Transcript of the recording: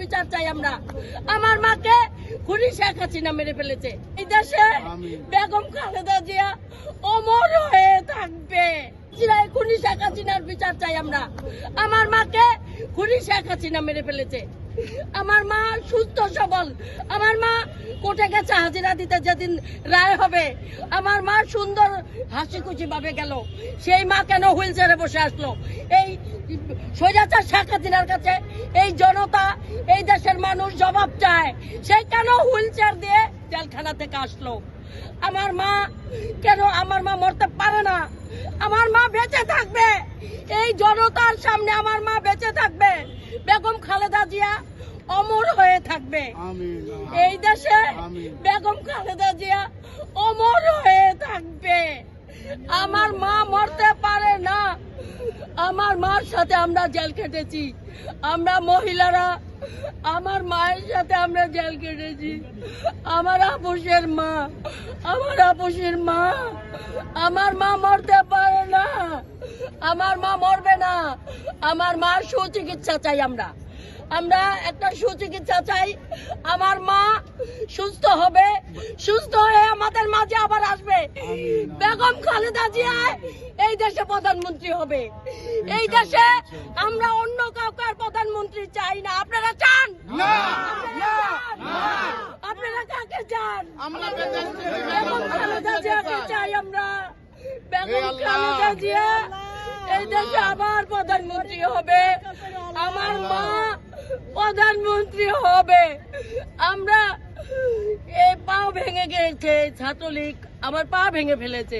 বিচার চাই আমরা। আমার মাকে খুনি শেখ হাসিনা মেরে ফেলেছে। এই দেশে বেগম খালেদা জিয়া অমর হয়ে থাকবে। খুনি শেখ হাসিনার বিচার চাই আমরা। আমার মাকে খুনি শেখ হাসিনা মেরে ফেলেছে। আমার মা সুস্থ সবল। আমার মা কোর্টে গেছে হাজিরা দিতে, যেদিন রায় হবে আমার মা সুন্দর হাসি খুশি ভাবে গেল। সেই মা কেন হুইল চেয়ারে বসে আসলো? এই স্বৈরাচার শেখ হাসিনার কাছে এই জনতা, এই দেশের মানুষ জবাব চায়। সে কেন হুইল চেয়ার দিয়ে জেলখানা থেকে আসলো? আমার মা কেন, আমার মা মরতে পারে না? আমার মা বেঁচে থাকবে। এই জনতার সামনে আমার মা বেঁচে থাকবে। বেগম খালেদা জিয়া অমর হয়ে থাকবে। এই দেশে বেগম খালেদা জিয়া অমর হয়ে থাকবে। আমার মা মরতে পারে না। আমার মার সাথে আমরা জেল কেটেছি, আমরা মহিলারা আমার মায়ের সাথে আমরা জেল কেটেছি। আমার আপুসের মা, আমার আপুসের মা, আমার মা মরতে পারে না। আমার মা মরবে না। আমার মার সুচিকিৎসা চাই আমরা। আমরা একটা সুচিকিৎসা চাই। আমার মা সুস্থ হবে, সুস্থ হয়ে আমাদের মাঝে আবার আসবে। বেগম খালেদা জিয়া এই দেশে প্রধানমন্ত্রী হবে। এই দেশে আমরা অন্য কাউকে প্রধানমন্ত্রী চাই না। আপনারা চান? আপনারা কাকে চান? বেগম খালেদা জিয়াকে চাই আমরা। বেগম খালেদা জিয়া এই দেশে আবার প্রধানমন্ত্রী হবে। আমার মা প্রধানমন্ত্রী হবে। আমরা এই পা ভেঙে গেছে ছাত্রলীগ, আমার পা ভেঙে ফেলেছে।